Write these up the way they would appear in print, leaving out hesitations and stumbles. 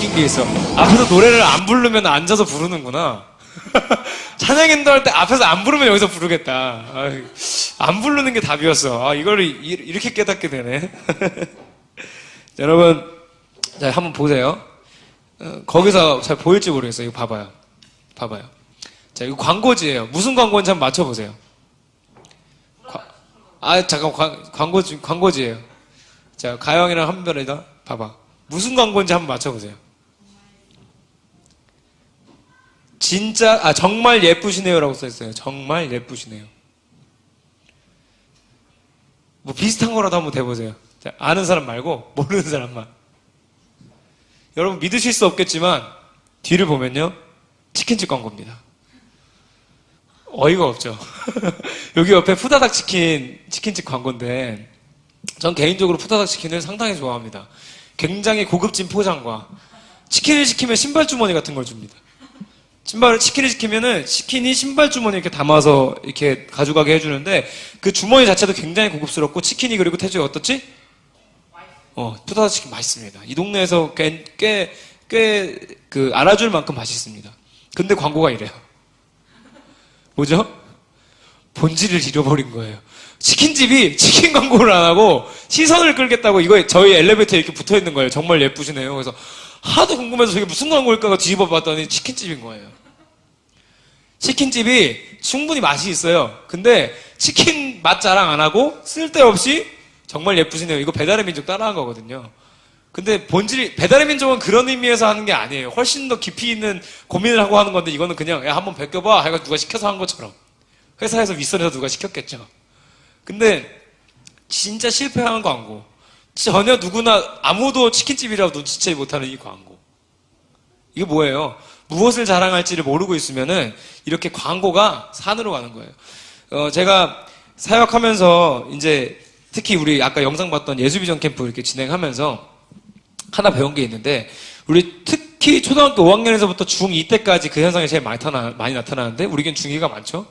웃긴 게 있어. 앞에서 노래를 안 부르면 앉아서 부르는구나. 찬양 인도할 때 앞에서 안 부르면 여기서 부르겠다. 안 부르는 게 답이었어. 이거를 이렇게 깨닫게 되네. 여러분, 자, 한번 보세요. 거기서 잘 보일지 모르겠어요. 이거 봐봐요. 봐봐요. 자, 이거 광고지예요. 무슨 광고인지 한번 맞춰보세요. 잠깐, 광고지예요. 자, 가영이랑 한별이다. 봐봐. 무슨 광고인지 한번 맞춰보세요. 진짜, 정말 예쁘시네요라고 써있어요. 정말 예쁘시네요. 뭐 비슷한 거라도 한번 대보세요. 자, 아는 사람 말고, 모르는 사람만. 여러분 믿으실 수 없겠지만, 뒤를 보면요. 치킨집 광고입니다. 어이가 없죠. 여기 옆에 푸다닥 치킨집 광고인데, 전 개인적으로 푸다닥 치킨을 상당히 좋아합니다. 굉장히 고급진 포장과, 치킨을 시키면 신발 주머니 같은 걸 줍니다. 치킨을 시키면은 치킨이 신발 주머니 이렇게 담아서 이렇게 가져가게 해주는데 그 주머니 자체도 굉장히 고급스럽고 치킨이 그리고 태주에 어떻지? 푸다닥 치킨 맛있습니다. 이 동네에서 꽤 알아줄 만큼 맛있습니다. 근데 광고가 이래요. 뭐죠? 본질을 잃어버린 거예요. 치킨집이 치킨 광고를 안 하고 시선을 끌겠다고 이거 저희 엘리베이터에 이렇게 붙어 있는 거예요. 정말 예쁘시네요. 그래서 하도 궁금해서 저게 무슨 광고일까 뒤집어 봤더니 치킨집인 거예요. 치킨집이 충분히 맛이 있어요. 근데 치킨 맛 자랑 안 하고 쓸데없이 정말 예쁘시네요. 이거 배달의 민족 따라한 거거든요. 근데 배달의 민족은 그런 의미에서 하는 게 아니에요. 훨씬 더 깊이 있는 고민을 하고 하는 건데 이거는 그냥 야 한번 베껴봐 해가지고 누가 시켜서 한 것처럼 회사에서 윗선에서 누가 시켰겠죠. 근데 진짜 실패한 광고. 전혀 누구나 아무도 치킨집이라고 눈치채지 못하는 이 광고. 이게 뭐예요? 무엇을 자랑할지를 모르고 있으면은 이렇게 광고가 산으로 가는 거예요. 제가 사역하면서 이제 특히 우리 아까 영상 봤던 예수비전 캠프 이렇게 진행하면서 하나 배운 게 있는데 우리 특히 초등학교 5학년에서부터 중2 때까지 그 현상이 제일 많이 나타나는데 우리겐 중2가 많죠?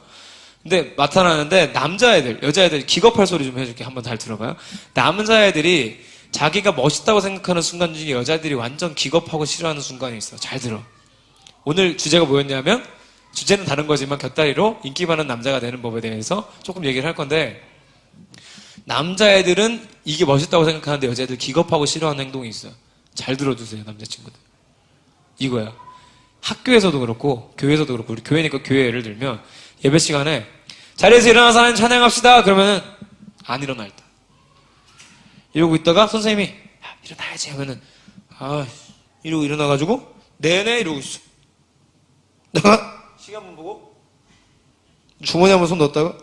근데 나타나는데 남자애들, 여자애들 기겁할 소리 좀 해줄게. 한번 잘 들어봐요. 남자애들이 자기가 멋있다고 생각하는 순간 중에 여자애들이 완전 기겁하고 싫어하는 순간이 있어. 잘 들어. 오늘 주제가 뭐였냐면 주제는 다른 거지만 곁다리로 인기 많은 남자가 되는 법에 대해서 조금 얘기를 할 건데 남자애들은 이게 멋있다고 생각하는데 여자애들 기겁하고 싫어하는 행동이 있어요. 잘 들어주세요. 남자친구들. 이거야. 학교에서도 그렇고 교회에서도 그렇고 우리 교회니까 교회 예를 들면 예배 시간에 자리에서 일어나서 하나님 찬양합시다. 그러면은 안 일어날 때. 이러고 있다가 선생님이 야, 일어나야지 하면은 이러고 일어나가지고 네네 이러고 있어. 내가 시간만 보고 주머니 한번 손 넣었다가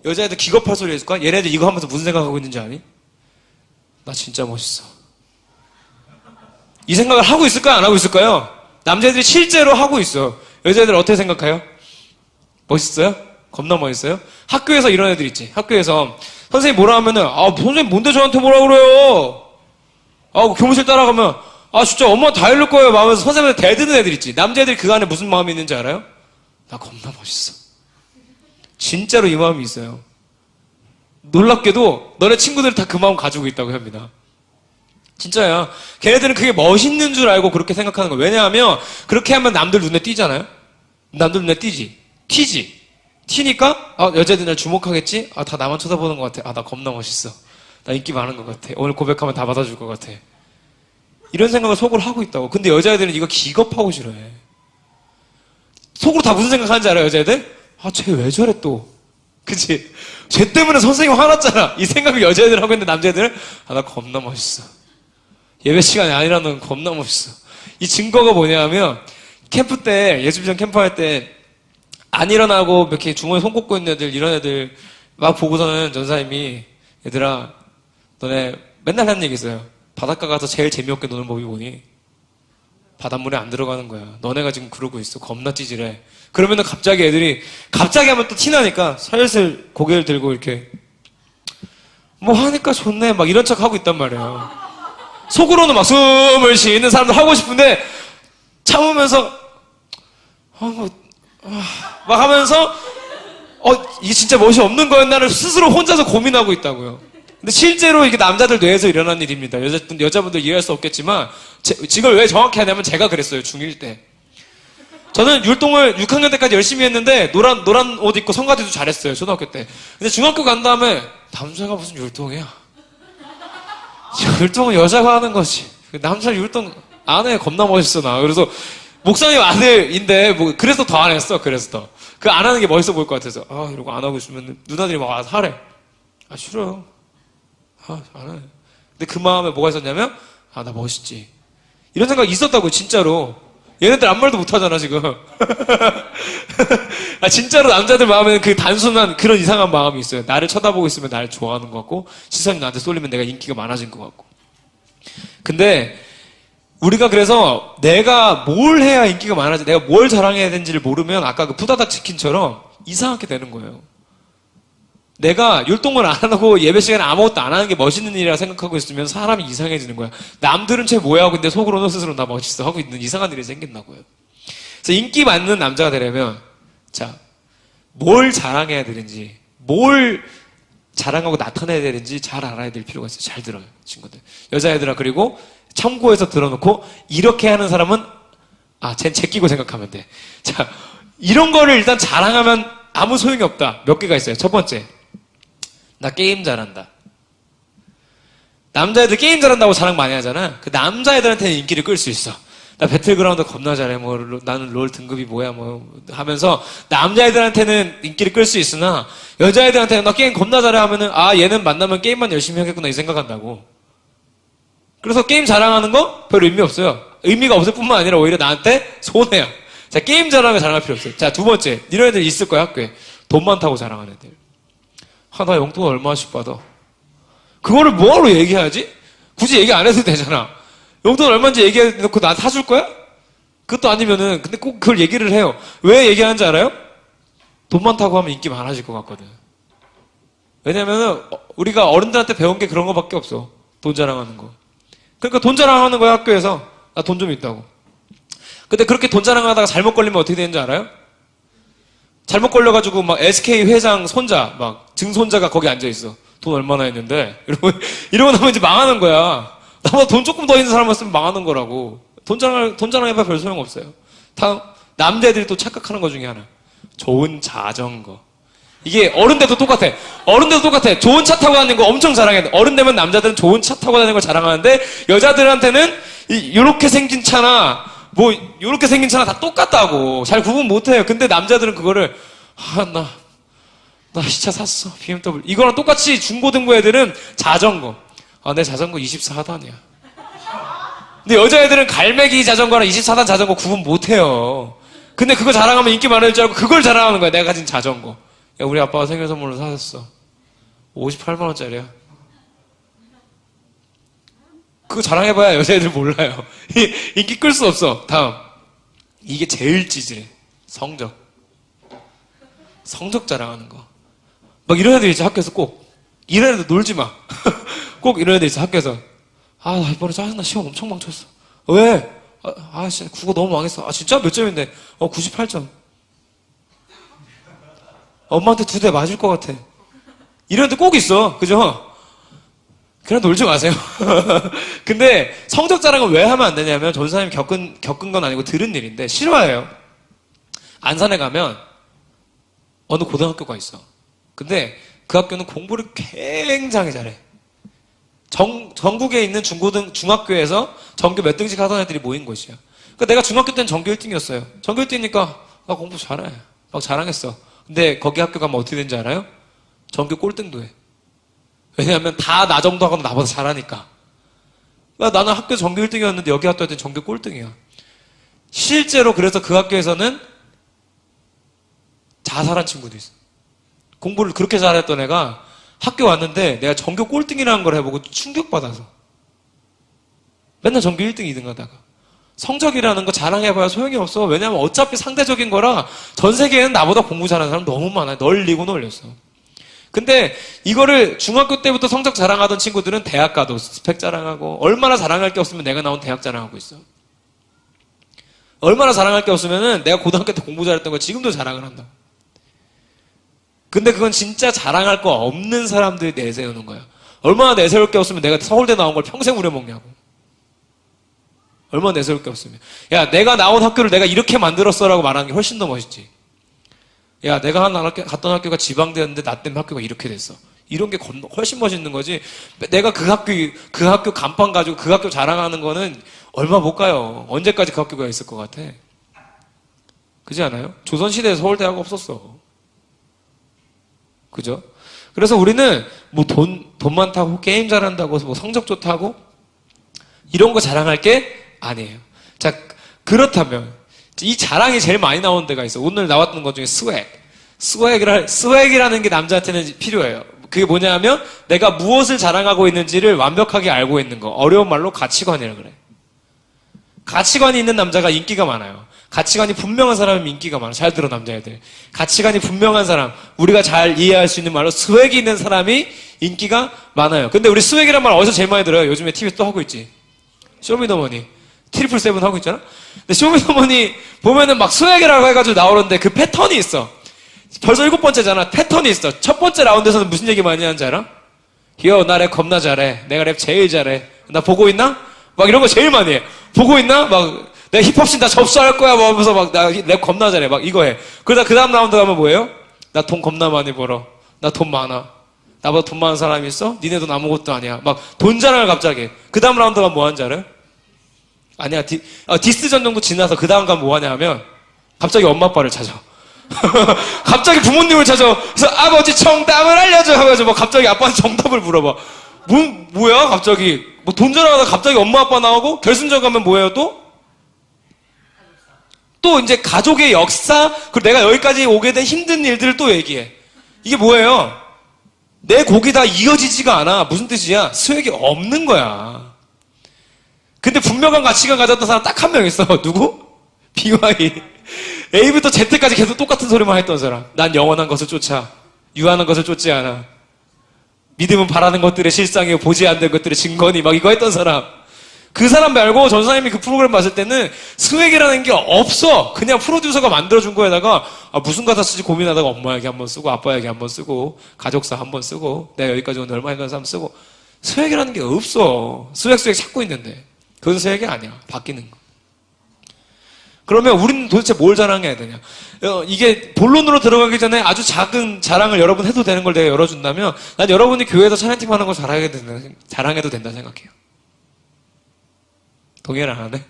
여자애들 기겁할 소리 해줄까? 얘네들 이거 하면서 무슨 생각하고 있는지 아니? 나 진짜 멋있어. 이 생각을 하고 있을까요? 안 하고 있을까요? 남자애들이 실제로 하고 있어. 여자애들 어떻게 생각해요? 멋있어요? 겁나 멋있어요? 학교에서 이런 애들 있지. 학교에서 선생님 뭐라 하면은 선생님 뭔데 저한테 뭐라 그래요? 교무실 따라가면 진짜 엄마 다 이럴 거예요 하면서 선생님한테 대드는 애들 있지. 남자애들이 그 안에 무슨 마음이 있는지 알아요? 나 겁나 멋있어. 진짜로 이 마음이 있어요. 놀랍게도 너네 친구들 다 그 마음 가지고 있다고 합니다. 진짜야. 걔네들은 그게 멋있는 줄 알고 그렇게 생각하는 거예요. 왜냐하면 그렇게 하면 남들 눈에 띄잖아요. 남들 눈에 튀지. 튀니까 여자애들 날 주목하겠지? 다 나만 쳐다보는 것 같아. 나 겁나 멋있어. 나 인기 많은 것 같아. 오늘 고백하면 다 받아줄 것 같아. 이런 생각을 속으로 하고 있다고. 근데 여자애들은 이거 기겁하고 싫어해. 속으로 다 무슨 생각하는지 알아요, 여자애들? 쟤 왜 저래 또? 그치? 쟤 때문에 선생님 화났잖아. 이 생각을 여자애들 하고 있는데 남자애들은 나 겁나 멋있어. 예배 시간이 아니라는 건 겁나 멋있어. 이 증거가 뭐냐면 캠프 때 예수비전 캠프 할 때 안 일어나고 이렇게 주머니 손 꽂고 있는 애들 이런 애들 막 보고서는 전사님이 얘들아 너네 맨날 하는 얘기 있어요. 바닷가 가서 제일 재미없게 노는 법이 뭐니? 바닷물에 안 들어가는 거야. 너네가 지금 그러고 있어. 겁나 찌질해. 그러면은 갑자기 애들이 갑자기 하면 또 티나니까 슬슬 고개를 들고 이렇게 뭐 하니까 좋네 막 이런 척 하고 있단 말이에요. 속으로는 막 숨을 쉬는 사람들 하고 싶은데 참으면서 막 하면서 이게 진짜 멋이 없는 거였나를 스스로 혼자서 고민하고 있다고요. 근데 실제로 이게 남자들 뇌에서 일어난 일입니다. 여자분들 이해할 수 없겠지만, 이걸 왜 정확히 하냐면 제가 그랬어요, 중1 때. 저는 율동을 6학년 때까지 열심히 했는데, 노란 옷 입고 성가대도 잘했어요, 초등학교 때. 근데 중학교 간 다음에, 남자가 무슨 율동이야? 율동은 여자가 하는 거지. 남자 율동 안 해. 겁나 멋있어, 나. 그래서, 목사님 아들인데, 그래서 더 안 했어, 그래서 더. 그 안 하는 게 멋있어 보일 것 같아서. 이러고 안 하고 있으면 누나들이 막 와서 하래. 싫어요. 안 해. 근데 그 마음에 뭐가 있었냐면, 나 멋있지. 이런 생각이 있었다고, 진짜로. 얘네들 아무 말도 못 하잖아, 지금. 진짜로 남자들 마음에는 그 단순한 그런 이상한 마음이 있어요. 나를 쳐다보고 있으면 나를 좋아하는 것 같고, 시선이 나한테 쏠리면 내가 인기가 많아진 것 같고. 근데, 우리가 그래서 내가 뭘 해야 인기가 많아지, 내가 뭘 자랑해야 되는지를 모르면 아까 그 푸다닥 치킨처럼 이상하게 되는 거예요. 내가 율동을 안 하고 예배 시간에 아무것도 안 하는 게 멋있는 일이라 생각하고 있으면 사람이 이상해지는 거야. 남들은 쟤 뭐야? 근데 속으로는 스스로 나 멋있어 하고 있는 이상한 일이 생긴다고요. 그래서 인기 많는 남자가 되려면, 자, 뭘 자랑해야 되는지, 뭘 자랑하고 나타내야 되는지 잘 알아야 될 필요가 있어요. 잘 들어요, 친구들. 여자애들아, 그리고 참고해서 들어놓고, 이렇게 하는 사람은, 쟨 제끼고 생각하면 돼. 자, 이런 거를 일단 자랑하면 아무 소용이 없다. 몇 개가 있어요. 첫 번째. 나 게임 잘한다. 남자애들 게임 잘한다고 자랑 많이 하잖아. 그 남자애들한테는 인기를 끌 수 있어. 나 배틀그라운드 겁나 잘해. 나는 롤 등급이 뭐야, 하면서 남자애들한테는 인기를 끌 수 있으나, 여자애들한테는 나 게임 겁나 잘해 하면은, 얘는 만나면 게임만 열심히 하겠구나, 이 생각한다고. 그래서 게임 자랑하는 거 별 의미 없어요. 의미가 없을 뿐만 아니라 오히려 나한테 손해야. 자, 게임 자랑을 자랑할 필요 없어요. 자, 두 번째. 이런 애들 있을 거야, 학교에. 돈 많다고 자랑하는 애들. 나 용돈 얼마씩 받아. 그거를 뭐하러 얘기해야지? 굳이 얘기 안 해도 되잖아. 용돈 얼마인지 얘기해놓고 나 사줄 거야? 그것도 아니면은, 근데 꼭 그걸 얘기를 해요. 왜 얘기하는지 알아요? 돈 많다고 하면 인기 많아질 것 같거든. 왜냐면은, 우리가 어른들한테 배운 게 그런 거밖에 없어. 돈 자랑하는 거. 그러니까 돈 자랑하는 거야, 학교에서. 나 돈 좀 있다고. 근데 그렇게 돈 자랑하다가 잘못 걸리면 어떻게 되는지 알아요? 잘못 걸려가지고 막 SK 회장 손자, 막 증손자가 거기 앉아있어. 돈 얼마나 했는데? 이러고 나면 이제 망하는 거야. 나보다 돈 조금 더 있는 사람이었으면 망하는 거라고. 돈 자랑해봐 별 소용없어요. 다음, 남자애들이 또 착각하는 것 중에 하나. 좋은 자전거. 이게 어른 돼도 똑같아. 어른 돼도 똑같아. 좋은 차 타고 다니는 거 엄청 자랑해. 어른 되면 남자들은 좋은 차 타고 다니는 걸 자랑하는데, 여자들한테는 요렇게 생긴 차나, 요렇게 생긴 차나 다 똑같다고. 잘 구분 못해요. 근데 남자들은 그거를, 나 이 차 샀어. BMW. 이거랑 똑같이 중고등부 애들은 자전거. 내 자전거 24단이야. 근데 여자애들은 갈매기 자전거랑 24단 자전거 구분 못해요. 근데 그거 자랑하면 인기 많을 줄 알고 그걸 자랑하는 거야. 내가 가진 자전거. 야, 우리 아빠가 생일 선물로 사줬어. 58만원짜리야. 그거 자랑해봐야 여자애들 몰라요. 인기 끌 수 없어. 다음. 이게 제일 찌질해. 성적 자랑하는 거. 막 이런 애들 있지, 학교에서 꼭. 이런 애들 놀지 마. 꼭 이런 애들 있어, 학교에서. 나 이번에 짜증나. 시험 엄청 망쳤어. 왜? 진짜 국어 너무 망했어. 진짜? 몇 점인데? 98점. 엄마한테 2대 맞을 것 같아. 이런 애들 꼭 있어. 그죠? 그냥 놀지 마세요. 근데 성적 자랑은 왜 하면 안 되냐면 전사님이 겪은 건 아니고 들은 일인데 싫어해요. 안산에 가면 어느 고등학교가 있어. 근데 그 학교는 공부를 굉장히 잘해. 전국에 있는 중학교에서 전교 몇 등씩 하던 애들이 모인 곳이야. 그러니까 내가 중학교 때는 전교 1등이었어요. 전교 1등이니까 나 공부 잘해. 막 자랑했어. 근데 거기 학교 가면 어떻게 되는지 알아요? 전교 꼴등도 해. 왜냐하면 다 나 정도 하고는 나보다 잘하니까. 그러니까 나는 학교 전교 1등이었는데 여기 학교 때 전교 꼴등이야. 실제로 그래서 그 학교에서는 자살한 친구도 있어. 공부를 그렇게 잘했던 애가 학교 왔는데 내가 전교 꼴등이라는 걸 해보고 충격받아서 맨날 전교 1등, 2등 하다가 성적이라는 거 자랑해봐야 소용이 없어. 왜냐하면 어차피 상대적인 거라 전 세계에는 나보다 공부 잘하는 사람 너무 많아요. 널리고 널렸어. 근데 이거를 중학교 때부터 성적 자랑하던 친구들은 대학 가도 스펙 자랑하고 얼마나 자랑할 게 없으면 내가 나온 대학 자랑하고 있어. 얼마나 자랑할 게 없으면은 내가 고등학교 때 공부 잘했던 거 지금도 자랑을 한다. 근데 그건 진짜 자랑할 거 없는 사람들이 내세우는 거야. 얼마나 내세울 게 없으면 내가 서울대 나온 걸 평생 우려먹냐고. 얼마나 내세울 게 없으면. 야, 내가 나온 학교를 내가 이렇게 만들었어라고 말하는 게 훨씬 더 멋있지. 야, 내가 갔던 학교가 지방대였는데 나 때문에 학교가 이렇게 됐어. 이런 게 훨씬 멋있는 거지. 내가 그 학교 간판 가지고 그 학교 자랑하는 거는 얼마 못 가요. 언제까지 그 학교가 있을 것 같아. 그렇지 않아요? 조선시대에 서울대학가 없었어. 그죠? 그래서 우리는 뭐 돈 많다고 게임 잘한다고 뭐 성적 좋다고 이런 거 자랑할 게 아니에요. 자, 그렇다면 이 자랑이 제일 많이 나오는 데가 있어. 오늘 나왔던 것 중에 스웩이라는 게 남자한테는 필요해요. 그게 뭐냐면 내가 무엇을 자랑하고 있는지를 완벽하게 알고 있는 거. 어려운 말로 가치관이라 그래. 가치관이 있는 남자가 인기가 많아요. 가치관이 분명한 사람은 인기가 많아. 잘 들어, 남자애들. 가치관이 분명한 사람, 우리가 잘 이해할 수 있는 말로 스웩이 있는 사람이 인기가 많아요. 근데 우리 스웩이란 말 어디서 제일 많이 들어요? 요즘에 TV 또 하고 있지. 쇼미더머니. 트리플 세븐 하고 있잖아? 근데 쇼미더머니 보면은 막 스웩이라고 해가지고 나오는데 그 패턴이 있어. 벌써 7번째잖아. 패턴이 있어. 첫 번째 라운드에서는 무슨 얘기 많이 하는지 알아? 나 랩 겁나 잘해. 내가 랩 제일 잘해. 나 보고 있나? 막 이런 거 제일 많이 해. 보고 있나? 막 내가 힙합씬 다 접수할 거야. 막 하면서 막 나 랩 겁나 잘해. 막 이거 해. 그러다 그 다음 라운드 가면 뭐예요? 나 돈 겁나 많이 벌어. 나 돈 많아. 나보다 돈 많은 사람이 있어? 니네 돈 아무것도 아니야. 막 돈 자랑을 갑자기 해. 그 다음 라운드 가면 뭐 하는지 알아요? 아니야. 디스 전정도 지나서 그 다음 가면 뭐 하냐 하면 갑자기 엄마 아빠를 찾아. 갑자기 부모님을 찾아. 그래서 아버지 정답을 알려줘 하면서 뭐 갑자기 아빠한테 정답을 물어봐. 뭐야 갑자기 뭐 돈 자랑하다 갑자기 엄마 아빠 나오고 결승전 가면 뭐예요 또 이제 가족의 역사 그리고 내가 여기까지 오게 된 힘든 일들을 또 얘기해. 이게 뭐예요? 내 곡이 다 이어지지가 않아. 무슨 뜻이야? 스웩이 없는 거야. 근데 분명한 가치관 가졌던 사람 딱 한 명 있어. 누구? BY. A부터 Z까지 계속 똑같은 소리만 했던 사람. 난 영원한 것을 쫓아. 유한한 것을 쫓지 않아. 믿음은 바라는 것들의 실상이고 보지 않는 것들의 증거니. 막 이거 했던 사람. 그 사람 말고 전사님이 그 프로그램 봤을 때는 스웩이라는 게 없어. 그냥 프로듀서가 만들어준 거에다가 무슨 가사 쓰지 고민하다가 엄마 얘기 한번 쓰고 아빠 얘기 한번 쓰고 가족사 한번 쓰고 내가 여기까지 오늘 얼마 힘든 사람 쓰고 스웩이라는 게 없어. 스웩 찾고 있는데 그건 스웩이 아니야. 바뀌는 거. 그러면 우리는 도대체 뭘 자랑해야 되냐? 이게 본론으로 들어가기 전에 아주 작은 자랑을 여러분 해도 되는 걸 내가 열어준다면 난 여러분이 교회에서 찬양팀 하는 걸 자랑해도 된다 생각해요. 동의를 안 하네?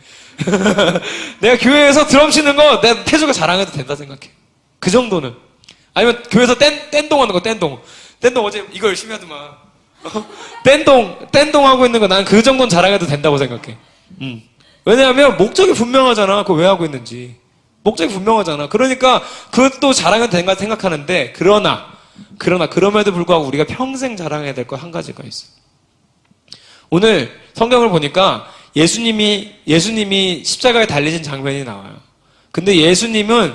내가 교회에서 드럼 치는 거 내가 태주가 자랑해도 된다 생각해. 그 정도는. 아니면 교회에서 뗀동 하는 거, 뗀동 어제 이거 열심히 하더만. 뗀동 하고 있는 거 난 그 정도는 자랑해도 된다고 생각해. 왜냐하면 목적이 분명하잖아. 그거 왜 하고 있는지. 목적이 분명하잖아. 그러니까 그것도 자랑해도 된다 생각하는데 그럼에도 불구하고 우리가 평생 자랑해야 될 거 한 가지가 있어. 오늘 성경을 보니까 예수님이 십자가에 달리신 장면이 나와요. 근데 예수님은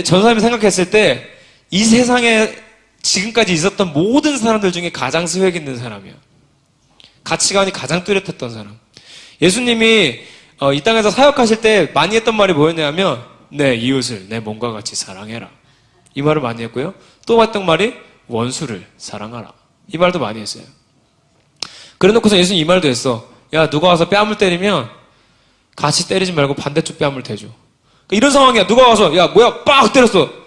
전 사람이 생각했을 때 이 세상에 지금까지 있었던 모든 사람들 중에 가장 스웩 있는 사람이야. 가치관이 가장 뚜렷했던 사람. 예수님이 이 땅에서 사역하실 때 많이 했던 말이 뭐였냐면 내 이웃을 내 몸과 같이 사랑해라. 이 말을 많이 했고요. 또 했던 말이 원수를 사랑하라. 이 말도 많이 했어요. 그래놓고서 예수님 이 말도 했어. 야, 누가 와서 뺨을 때리면 같이 때리지 말고 반대쪽 뺨을 대줘. 이런 상황이야. 누가 와서 야 뭐야 빡 때렸어.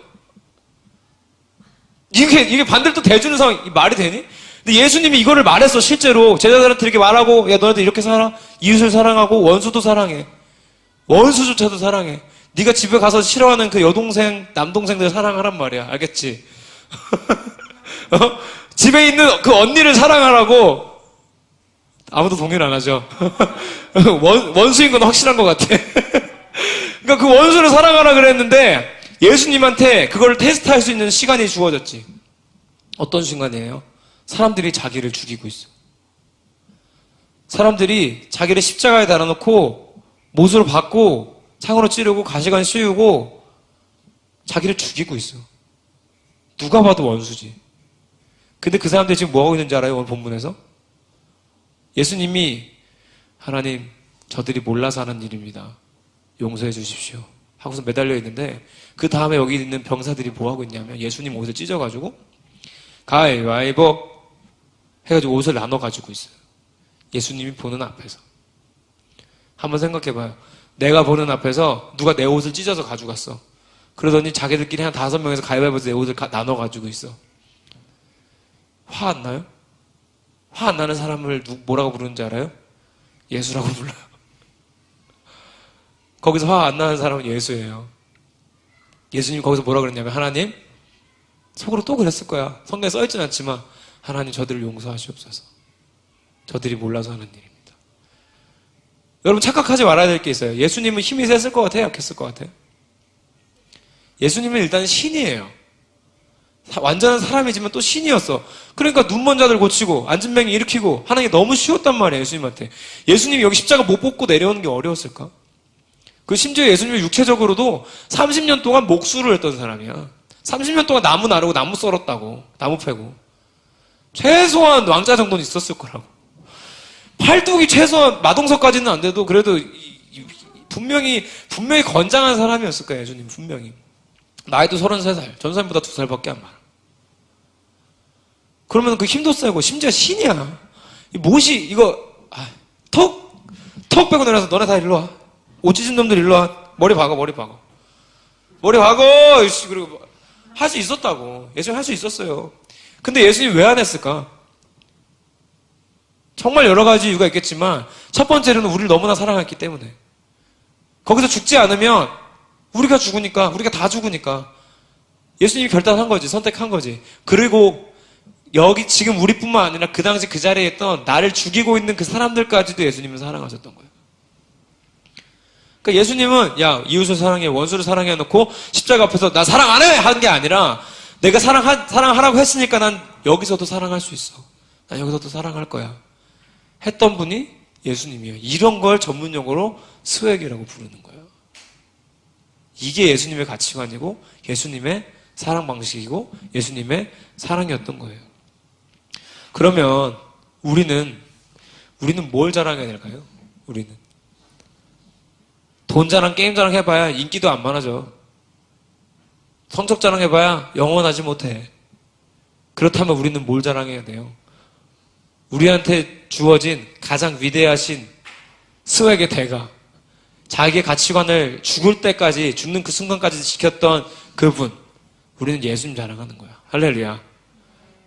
이게 반대로 또 대주는 상황. 말이 되니? 근데 예수님이 이거를 말했어. 실제로 제자들한테 이렇게 말하고 야 너네들 이렇게 살아. 이웃을 사랑하고 원수도 사랑해. 원수조차도 사랑해. 네가 집에 가서 싫어하는 그 여동생 남동생들 사랑하란 말이야. 알겠지? 집에 있는 그 언니를 사랑하라고. 아무도 동의를 안 하죠. 원수인 건 확실한 것 같아. 그러니까 그 원수를 사랑하라 그랬는데 예수님한테 그걸 테스트할 수 있는 시간이 주어졌지. 어떤 순간이에요? 사람들이 자기를 죽이고 있어. 사람들이 자기를 십자가에 달아놓고 못으로 박고 창으로 찌르고 가시관 씌우고 자기를 죽이고 있어. 누가 봐도 원수지. 근데 그 사람들이 지금 뭐하고 있는지 알아요? 오늘 본문에서? 예수님이 하나님 저들이 몰라서 하는 일입니다. 용서해 주십시오. 하고서 매달려 있는데 그 다음에 여기 있는 병사들이 뭐하고 있냐면 예수님 옷을 찢어가지고 가위바위보 해가지고 옷을 나눠 가지고 있어요. 예수님이 보는 앞에서. 한번 생각해봐요. 내가 보는 앞에서 누가 내 옷을 찢어서 가져갔어. 그러더니 자기들끼리 한 5명에서 가위바위보에서 내 옷을 나눠 가지고 있어. 화 안 나요? 화 안 나는 사람을 뭐라고 부르는지 알아요? 예수라고 불러요. 거기서 화 안 나는 사람은 예수예요. 예수님이 거기서 뭐라 그랬냐면, 하나님, 속으로 또 그랬을 거야. 성경에 써있진 않지만, 하나님 저들을 용서하시옵소서. 저들이 몰라서 하는 일입니다. 여러분 착각하지 말아야 될 게 있어요. 예수님은 힘이 셌을 것 같아요? 약했을 것 같아요? 예수님은 일단 신이에요. 완전한 사람이지만 또 신이었어. 그러니까 눈먼 자들 고치고 앉은뱅이 일으키고 하는 게 너무 쉬웠단 말이에요. 예수님한테. 예수님이 여기 십자가 못 벗고 내려오는 게 어려웠을까? 그 심지어 예수님이 육체적으로도 30년 동안 목수를 했던 사람이야. 30년 동안 나무 나르고 나무 썰었다고. 나무 패고. 최소한 왕자 정도는 있었을 거라고. 팔뚝이 최소한 마동석까지는 안 돼도 그래도 분명히 건장한 사람이었을 거예요. 예수님 분명히. 나이도 33살. 전사님보다 2살밖에 안 많아. 그러면 그 힘도 세고 심지어 신이야. 이 못이 이거 턱 빼고 내려서 너네 다 일로 와. 옷 찢은 놈들 일로 와. 머리 박아. 그리고 할 수 있었다고. 예수님 할 수 있었어요. 근데 예수님 왜 안 했을까? 정말 여러 가지 이유가 있겠지만 첫 번째로는 우리를 너무나 사랑했기 때문에. 거기서 죽지 않으면 우리가 죽으니까, 우리가 다 죽으니까 예수님이 결단한 거지, 선택한 거지. 그리고 여기 지금 우리뿐만 아니라 그 당시 그 자리에 있던 나를 죽이고 있는 그 사람들까지도 예수님은 사랑하셨던 거예요. 그러니까 예수님은 야, 이웃을 사랑해, 원수를 사랑해 해놓고 십자가 앞에서 나 사랑 안 해! 하는 게 아니라 내가 사랑하라고 했으니까 난 여기서도 사랑할 수 있어. 난 여기서도 사랑할 거야. 했던 분이 예수님이에요. 이런 걸 전문용어로 스웩이라고 부르는 거예요. 이게 예수님의 가치관이고 예수님의 사랑 방식이고 예수님의 사랑이었던 거예요. 그러면 우리는 뭘 자랑해야 될까요? 우리는 돈 자랑, 게임 자랑 해봐야 인기도 안 많아져. 성적 자랑 해봐야 영원하지 못해. 그렇다면 우리는 뭘 자랑해야 돼요? 우리한테 주어진 가장 위대하신 스웩의 대가, 자기의 가치관을 죽을 때까지, 죽는 그 순간까지 지켰던 그분, 우리는 예수님 자랑하는 거야. 할렐루야.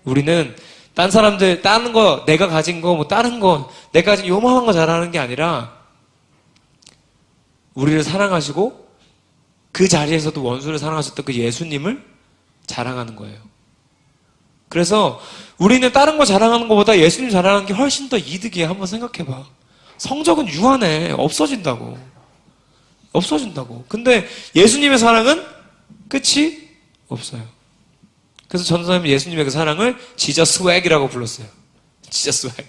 우리는 딴 사람들, 다른 거, 내가 가진 거, 뭐 다른 거, 내가 가진 요만한 거 자랑하는 게 아니라 우리를 사랑하시고 그 자리에서도 원수를 사랑하셨던 그 예수님을 자랑하는 거예요. 그래서 우리는 다른 거 자랑하는 것보다 예수님 자랑하는 게 훨씬 더 이득이야. 한번 생각해봐. 성적은 유한해. 없어진다고. 근데 예수님의 사랑은 끝이 없어요. 그래서 전도사님은 예수님의 그 사랑을 지저스 웩이라고 불렀어요. 지저스 웩.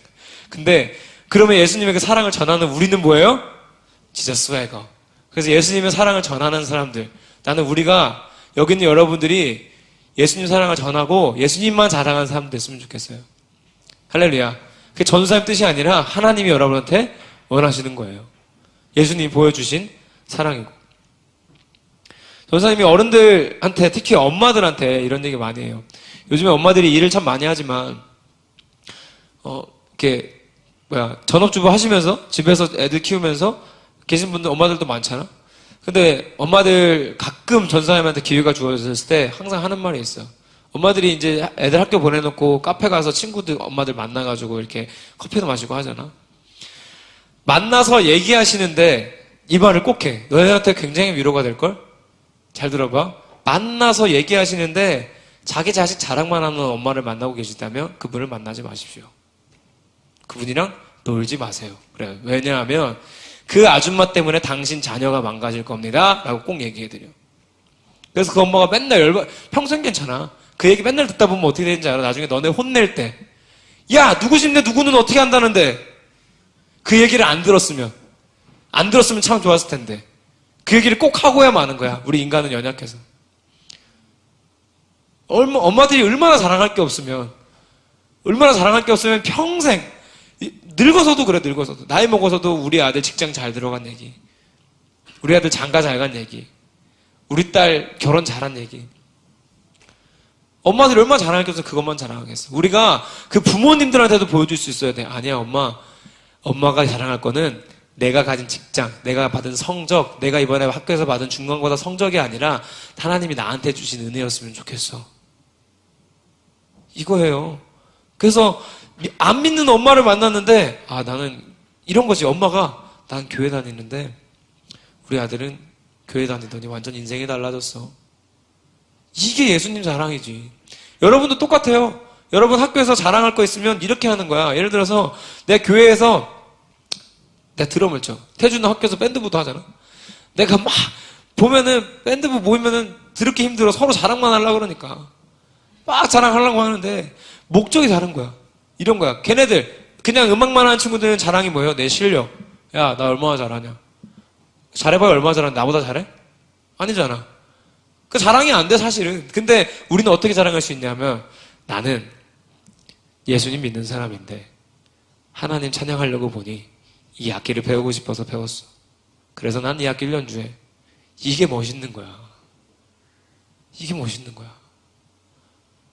근데 그러면 예수님의 그 사랑을 전하는 우리는 뭐예요? 지저스 웩어. 그래서 예수님의 사랑을 전하는 사람들, 나는 우리가 여기 있는 여러분들이 예수님 사랑을 전하고 예수님만 자랑하는 사람 됐으면 좋겠어요. 할렐루야. 그게 전도사님 뜻이 아니라 하나님이 여러분한테 원하시는 거예요. 예수님이 보여주신 사랑이고. 전도사님이 어른들한테, 특히 엄마들한테 이런 얘기 많이 해요. 요즘에 엄마들이 일을 참 많이 하지만 전업주부 하시면서 집에서 애들 키우면서 계신 분들, 엄마들도 많잖아. 근데 엄마들 가끔 전사님한테 기회가 주어졌을 때 항상 하는 말이 있어요. 엄마들이 이제 애들 학교 보내놓고 카페 가서 친구들, 엄마들 만나가지고 이렇게 커피도 마시고 하잖아. 만나서 얘기하시는데 이 말을 꼭 해. 너희한테 굉장히 위로가 될걸? 잘 들어봐. 만나서 얘기하시는데 자기 자식 자랑만 하는 엄마를 만나고 계시다면 그분을 만나지 마십시오. 그분이랑 놀지 마세요. 그래요. 왜냐하면 그 아줌마 때문에 당신 자녀가 망가질 겁니다. 라고 꼭 얘기해드려. 그래서 그 엄마가 맨날 평생 괜찮아. 그 얘기 맨날 듣다 보면 어떻게 되는지 알아? 나중에 너네 혼낼 때. 야, 누구 집인데 누구는 어떻게 한다는데. 그 얘기를 안 들었으면 참 좋았을 텐데. 그 얘기를 꼭 하고야 마는 거야. 우리 인간은 연약해서. 엄마들이 얼마나 자랑할 게 없으면 평생, 늙어서도 그래, 늙어서도. 나이 먹어서도 우리 아들 직장 잘 들어간 얘기. 우리 아들 장가 잘 간 얘기. 우리 딸 결혼 잘한 얘기. 엄마들이 얼마나 자랑했겠어. 그것만 자랑하겠어. 우리가 그 부모님들한테도 보여줄 수 있어야 돼. 아니야, 엄마가 자랑할 거는 내가 가진 직장, 내가 받은 성적, 내가 이번에 학교에서 받은 중간고사 성적이 아니라 하나님이 나한테 주신 은혜였으면 좋겠어. 이거예요. 그래서 안 믿는 엄마를 만났는데 나는 이런 거지. 엄마가 난 교회 다니는데 우리 아들은 교회 다니더니 완전 인생이 달라졌어. 이게 예수님 자랑이지. 여러분도 똑같아요. 여러분 학교에서 자랑할 거 있으면 이렇게 하는 거야. 예를 들어서 내 교회에서 내가 드럼을 쳐. 태준은 학교에서 밴드부도 하잖아. 내가 막 보면은 밴드부 모이면은 드럽게 힘들어. 서로 자랑만 하려고 그러니까. 막 자랑하려고 하는데 목적이 다른 거야. 이런 거야. 걔네들 그냥 음악만 하는 친구들은 자랑이 뭐예요? 내 실력. 야, 나 얼마나 잘하냐. 잘해봐야 얼마나 잘하는데 나보다 잘해? 아니잖아. 그 자랑이 안 돼, 사실은. 근데 우리는 어떻게 자랑할 수 있냐면 나는 예수님 믿는 사람인데 하나님 찬양하려고 보니 이 악기를 배우고 싶어서 배웠어. 그래서 난 이 악기를 연주해. 이게 멋있는 거야. 이게 멋있는 거야.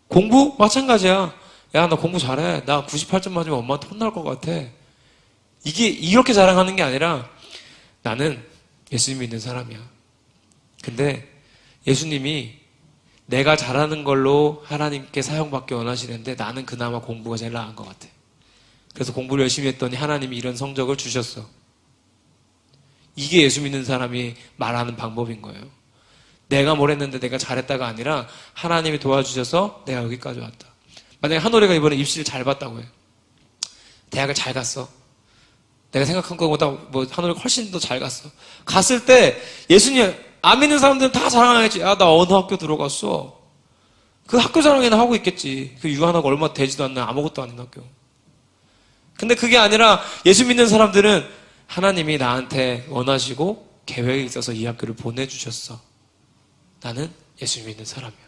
공부? 마찬가지야. 야, 나 공부 잘해. 나 98점 맞으면 엄마한테 혼날 것 같아. 이게 이렇게 자랑하는 게 아니라 나는 예수님 믿는 사람이야. 근데 예수님이 내가 잘하는 걸로 하나님께 사용받기 원하시는데 나는 그나마 공부가 제일 나은 것 같아. 그래서 공부를 열심히 했더니 하나님이 이런 성적을 주셨어. 이게 예수 믿는 사람이 말하는 방법인 거예요. 내가 뭘 했는데 내가 잘했다가 아니라 하나님이 도와주셔서 내가 여기까지 왔다. 만약에 한올이가 이번에 입시를 잘 봤다고 해요. 대학을 잘 갔어. 내가 생각한 것보다 한올이가 훨씬 더 잘 갔어. 갔을 때 예수님 안 믿는 사람들은 다 자랑하겠지. 야, 나 어느 학교 들어갔어. 그 학교 자랑이나 하고 있겠지. 그 유한하고 얼마 되지도 않는 아무것도 아닌 학교. 근데 그게 아니라 예수 믿는 사람들은 하나님이 나한테 원하시고 계획이 있어서 이 학교를 보내주셨어. 나는 예수 믿는 사람이야.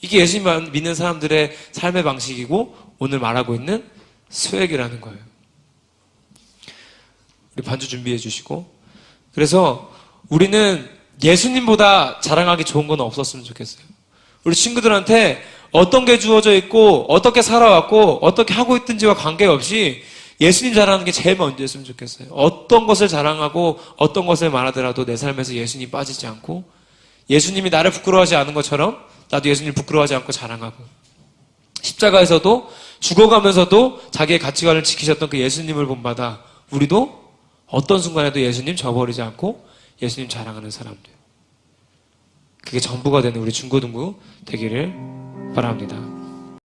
이게 예수 믿는 사람들의 삶의 방식이고 오늘 말하고 있는 스웩이라는 거예요. 우리 반주 준비해 주시고. 그래서 우리는 예수님보다 자랑하기 좋은 건 없었으면 좋겠어요. 우리 친구들한테 어떤 게 주어져 있고 어떻게 살아왔고 어떻게 하고 있든지와 관계없이 예수님 자랑하는 게 제일 먼저였으면 좋겠어요. 어떤 것을 자랑하고 어떤 것을 말하더라도 내 삶에서 예수님 빠지지 않고 예수님이 나를 부끄러워하지 않은 것처럼 나도 예수님 부끄러워하지 않고 자랑하고 십자가에서도 죽어가면서도 자기의 가치관을 지키셨던 그 예수님을 본받아 우리도 어떤 순간에도 예수님 저버리지 않고 예수님 자랑하는 사람들. 그게 전부가 되는 우리 중고등부 되기를 바랍니다.